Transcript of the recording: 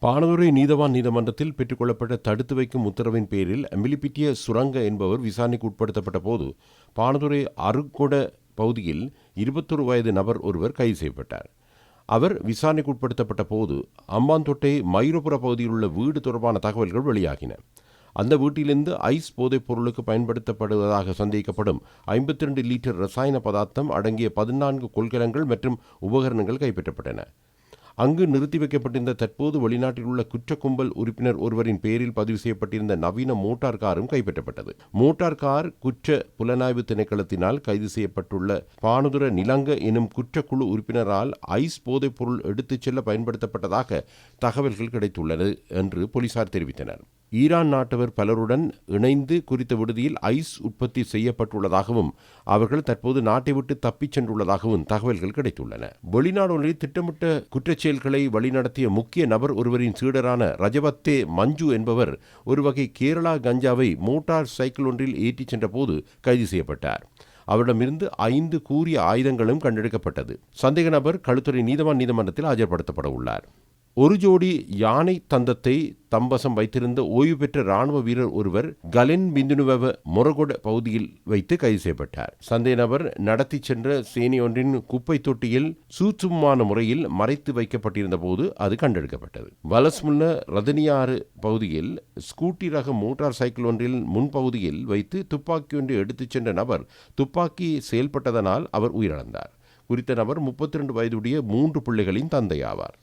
பாணதுரை நீதவான் நீதிமன்றத்தில் பெற்றுக்கொள்ளப்பட்ட தடுத்து வைக்கும் உத்தரவின் பேரில் மிலிபிட்டிய சுரங்க என்பவர் விசாரணைக்கு உட்படுத்தப்பட்ட போது பாணதுரை அருக்கொட பகுதியில் 21 வயது நபர் ஒருவர் கைது செய்யப்பட்டார். அவர் விசாரணைக்கு உட்படுத்தப்பட்ட போது அம்பாந்தோட்டை மயூரபுர பகுதியில் உள்ள வீடு தொடர்பான தகவல்கள் வெளியாகின. அந்த வீட்டிலிருந்து ஐஸ் போதைப் பொருளுக்கு பயன்படுத்தப்படுவதாக சந்தேகிக்கப்படும் 52 லிட்டர் ரசாயன பதார்த்தம் அடங்கிய 14 கொள்கலங்கள் மற்றும் உபகரணங்கள் கைப்பற்றப்பட்டன. அங்கு நிறுத்தி வைக்கப்பட்டிருந்த தற்போது வெளிநாட்டில் உள்ள குற்ற கும்பல் உறுப்பினர் ஒருவரின் பேரில் பதிவு செய்யப்பட்டிருந்த நவீன மோட்டார் காரும் கைப்பற்றப்பட்டது. மோட்டார் கார் குற்ற புலனாய்வு திணைக்களத்தினால் கைது செய்யப்பட்டுள்ள பாணதுர நிலங்க எனும் குற்றக்குழு உறுப்பினரால் ஐஸ் போதைப் பொருள் எடுத்துச் செல்ல பயன்படுத்தப்பட்டதாக தகவல்கள் கிடைத்துள்ளது என்று போலீசார் தெரிவித்தனர். ஈரான் நாட்டவர் பலருடன் இணைந்து குறித்த விடுதியில் ஐஸ் உற்பத்தி செய்யப்பட்டுள்ளதாகவும் அவர்கள் தற்போது நாட்டை விட்டு தப்பிச் சென்றுள்ளதாகவும் தகவல்கள் கிடைத்துள்ளன. வெளிநாடு ஒன்றில் திட்டமிட்ட குற்றச்செயல்களை வழிநடத்திய முக்கிய நபர் ஒருவரின் சீடரான ரஜபத்தே மஞ்சு என்பவர் ஒரு வகை கேரளா கஞ்சாவை மோட்டார் சைக்கிள் ஒன்றில் ஏற்றிச் சென்ற போது கைது செய்யப்பட்டார். அவரிடமிருந்து 5 கூரிய ஆயுதங்களும் கண்டெடுக்கப்பட்டது. சந்தேக நபர் களுத்துறை நீதவான் நீதிமன்றத்தில் ஆஜர்படுத்தப்பட உள்ளார். ஒரு ஜோடி யானை தந்தத்தை தம்பசம் வைத்திருந்த ஓய்வு பெற்ற இராணுவ வீரர் ஒருவர் கலென் பிந்துனுவ மொரகொட பகுதியில் வைத்து கைது செய்யப்பட்டார். சந்தேக நபர் நடத்தி சென்ற சேனையொன்றின் குப்பை தொட்டியில் சூட்சுமமான முறையில் மறைத்து வைக்கப்பட்டிருந்த போது அது கண்டெடுக்கப்பட்டது. வலஸ்முல்ல ரதனியாறு பகுதியில் ஸ்கூட்டி ரக மோட்டார் சைக்கிள் ஒன்றில் முன்பகுதியில் வைத்து துப்பாக்கி ஒன்றை எடுத்துச் சென்ற நபர் துப்பாக்கி செயல்பட்டதனால் அவர் உயிரிழந்தார். குறித்த நபர் 32 வயதுடைய 3 பிள்ளைகளின் தந்தையாவார்.